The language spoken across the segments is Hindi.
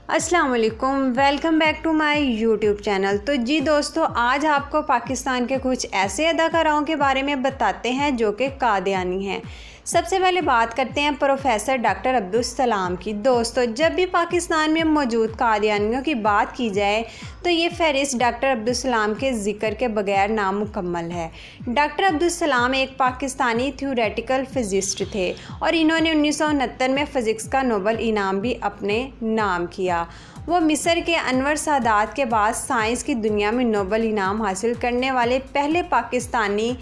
अस्सलाम वालेकुम, welcome back to my YouTube channel. तो जी दोस्तों, आज आपको पाकिस्तान के कुछ ऐसे अदाकाराओं के बारे में बताते हैं जो कि कादियानी हैं। सबसे पहले बात करते हैं प्रोफेसर डॉक्टर अब्दुल सलाम की। दोस्तों, जब भी पाकिस्तान में मौजूद कादियानियों की बात की जाए तो ये फहरिस्त डॉक्टर अब्दुल सलाम के ज़िक्र के बगैर नामुकम्मल है। डॉक्टर अब्दुल सलाम एक पाकिस्तानी थ्योरेटिकल फिजिस्ट थे और इन्होंने 1969 में फ़िज़िक्स का नोबल इनाम भी अपने नाम किया। वो मिस्र के अनवर सादात के बाद साइंस की दुनिया में नोबल इनाम हासिल करने वाले पहले पाकिस्तानी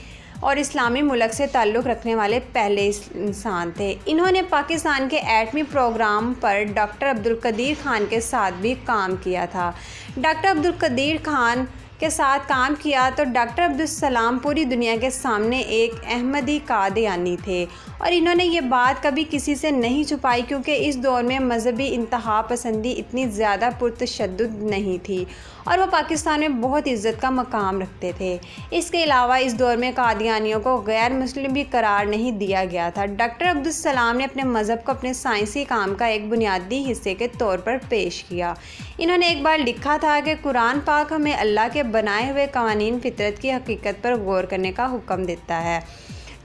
और इस्लामी मुल्क से ताल्लुक़ रखने वाले पहले इंसान थे। इन्होंने पाकिस्तान के एटमी प्रोग्राम पर डॉक्टर अब्दुल कदीर ख़ान के साथ भी काम किया था। डॉक्टर अब्दुल कदीर ख़ान के साथ काम किया तो डॉक्टर अब्दुल सलाम पूरी दुनिया के सामने एक अहमदी कादियानी थे और इन्होंने ये बात कभी किसी से नहीं छुपाई, क्योंकि इस दौर में मजहबी इंतहा पसंदी इतनी ज़्यादा पुरतशद्दुद नहीं थी और वो पाकिस्तान में बहुत इज़्ज़त का मकाम रखते थे। इसके अलावा इस दौर में कादियानियों को गैर मुस्लिम भी करार नहीं दिया गया था। डॉक्टर अब्दुल सलाम ने अपने मज़हब को अपने साइंसी काम का एक बुनियादी हिस्से के तौर पर पेश किया। इन्होंने एक बार लिखा था कि कुरान पाक हमें अल्लाह के बनाए हुए कवानीन फितरत की हकीकत पर गौर करने का हुक्म देता है,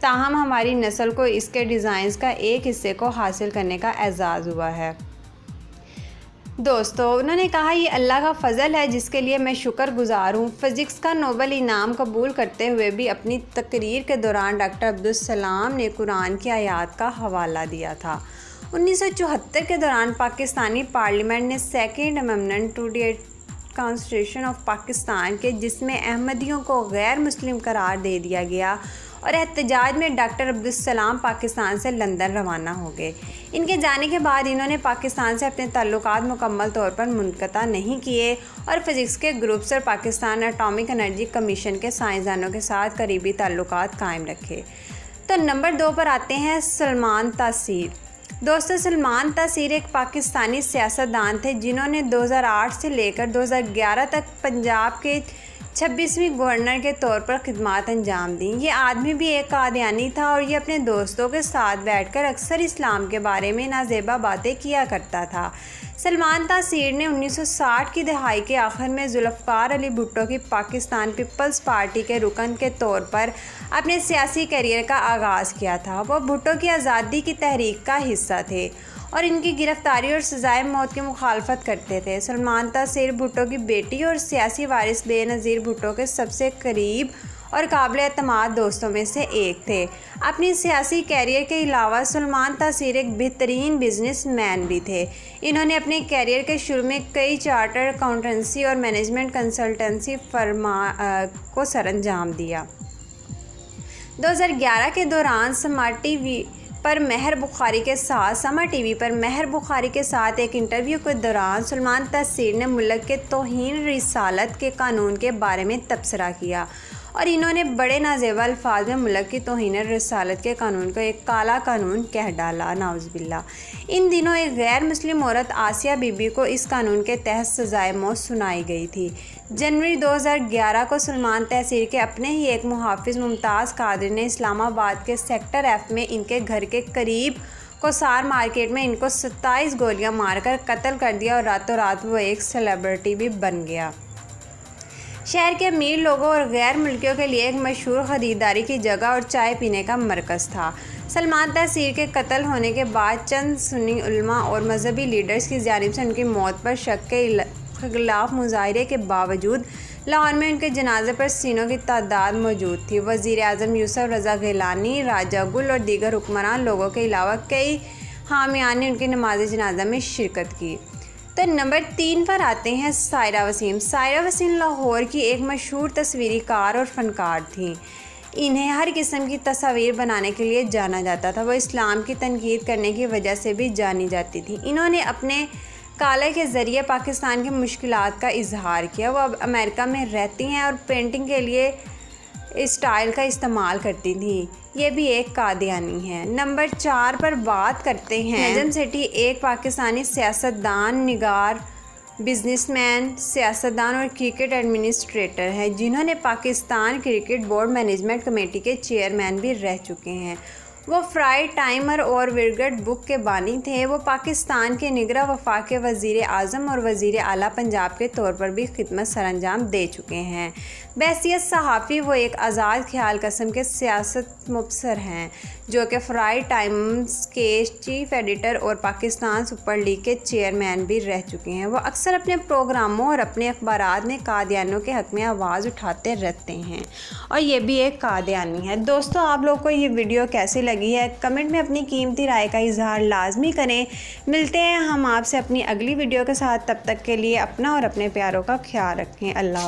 ताहम हमारी नस्ल को इसके डिज़ाइंस का एक हिस्से को हासिल करने का एजाज़ हुआ है। दोस्तों, उन्होंने कहा, ये अल्लाह का फ़ज़ल है जिसके लिए मैं शुक्रगुज़ार हूँ। फ़िज़िक्स का नोबल इनाम कबूल करते हुए भी अपनी तकरीर के दौरान डॉक्टर अब्दुल सलाम ने कुरान की आयत का हवाला दिया था। 1974 के दौरान पाकिस्तानी पार्लियामेंट ने second amendment to the constitution of Pakistan के, जिसमें अहमदियों को गैर मुस्लिम करार दे दिया गया और एहतजाज में डॉक्टर अब्दुल सलाम पाकिस्तान से लंदन रवाना हो गए। इनके जाने के बाद इन्होंने पाकिस्तान से अपने ताल्लुकात मुकम्मल तौर पर मुनक़ता नहीं किए और फ़िज़िक्स के ग्रुप से पाकिस्तान एटॉमिक एनर्जी कमीशन के साइंसदानों के साथ करीबी ताल्लुकात कायम रखे। तो नंबर 2 पर आते हैं सलमान तासीर। दोस्तों, सलमान तासीर एक पाकिस्तानी सियासतदान थे जिन्होंने 2008 से लेकर 2011 तक पंजाब के 26वें गवर्नर के तौर पर खिदमत अंजाम दी। ये आदमी भी एक कादियानी था और ये अपने दोस्तों के साथ बैठकर अक्सर इस्लाम के बारे में नाजेबा बातें किया करता था। सलमान तासीर ने 1960 की दहाई के आखिर में जुल्फ़िकार अली भुट्टो की पाकिस्तान पीपल्स पार्टी के रुकन के तौर पर अपने सियासी करियर का आगाज़ किया था। वो भुट्टो की आज़ादी की तहरीक का हिस्सा थे और इनकी गिरफ्तारी और सज़ाए मौत की मुखालफत करते थे। सलमान तासीर भुट्टो की बेटी और सियासी वारिस बेनज़ीर भुट्टो के सबसे करीब और काबिल एतमाद दोस्तों में से एक थे। अपनी सियासी कैरियर के अलावा सलमान तासीर एक बेहतरीन बिजनेसमैन भी थे। इन्होंने अपने कैरियर के शुरू में कई चार्टर्ड अकाउंटेंसी और मैनेजमेंट कंसल्टेंसी फर्म को सरअंजाम दिया। 2011 के दौरान समर टीवी पर मेहर बुखारी के साथ एक इंटरव्यू के दौरान सलमान तासीर ने मुल्क के तौहीन रिसालत के कानून के बारे में तबसरा किया और इन्होंने बड़े नाज़ेबा अल्फाज में मुल्क की तौहीन रिसालत के कानून को एक काला कानून कह डाला, नाउज़ुबिल्लाह। इन दिनों एक गैर मुस्लिम औरत आसिया बीबी को इस कानून के तहत सज़ाए मौत सुनाई गई थी। जनवरी 2011 को सलमान तासीर के अपने ही एक मुहाफ़िज़ मुमताज़ कादरी ने इस्लामाबाद के सेक्टर F में इनके घर के करीब कोसार मार्केट में इनको 27 गोलियां मारकर कत्ल कर दिया और रातों रात वो एक सेलिब्रिटी भी बन गया। शहर के अमीर लोगों और गैर मुल्कियों के लिए एक मशहूर ख़रीदारी की जगह और चाय पीने का मरकज़ था। सलमान तासीर के कत्ल होने के बाद चंद सुन्नी उलमा और मजहबी लीडर्स की जानिब से उनकी मौत पर शक के खिलाफ मुजाहरे के बावजूद लाहौर में उनके जनाजे पर सीनों की तादाद मौजूद थी। वज़ीर आज़म यूसुफ रज़ा गिलानी, राजा गुल और दीगर हुक्मरान लोगों के अलावा कई हामियान ने उनकी नमाज जनाजा में शिरकत की। तो नंबर 3 पर आते हैं सायरा वसीम। सायरा वसीम लाहौर की एक मशहूर तस्वीरी कार और फ़नकार थीं। इन्हें हर किस्म की तस्वीर बनाने के लिए जाना जाता था। वो इस्लाम की तनकीद करने की वजह से भी जानी जाती थी। इन्होंने अपने काले के ज़रिए पाकिस्तान की मुश्किलात का इजहार किया। वो अब अमेरिका में रहती हैं और पेंटिंग के लिए इस स्टाइल का इस्तेमाल करती थी। ये भी एक कादियानी है। नंबर 4 पर बात करते हैं नजम सेठी, एक पाकिस्तानी सियासतदान, निगार, बिजनेसमैन, सियासतदान और क्रिकेट एडमिनिस्ट्रेटर हैं जिन्होंने Pakistan cricket board management committee के चेयरमैन भी रह चुके हैं। वो फ्राई टाइमर और विरगट बुक के बानी थे। वो पाकिस्तान के निगरां वफाक वज़ीर आज़म और वज़ीर आला पंजाब के तौर पर भी खिदमत सरअंजाम दे चुके हैं। बहैसियत सहाफ़ी वो एक आज़ाद ख्याल कस्म के सियासत मुबसर हैं, जो कि फ्राई टाइम्स के चीफ एडिटर और पाकिस्तान सुपर लीग के चेयरमैन भी रह चुके हैं। वो अक्सर अपने प्रोग्रामों और अपने अखबारात में कादियानियों के हक़ में आवाज़ उठाते रहते हैं, और ये भी एक कादियानी है। दोस्तों, आप लोग को ये वीडियो कैसी लगी है, कमेंट में अपनी कीमती राय का इजहार लाजमी करें। मिलते हैं हम आपसे अपनी अगली वीडियो के साथ। तब तक के लिए अपना और अपने प्यारों का ख्याल रखें। अल्लाह।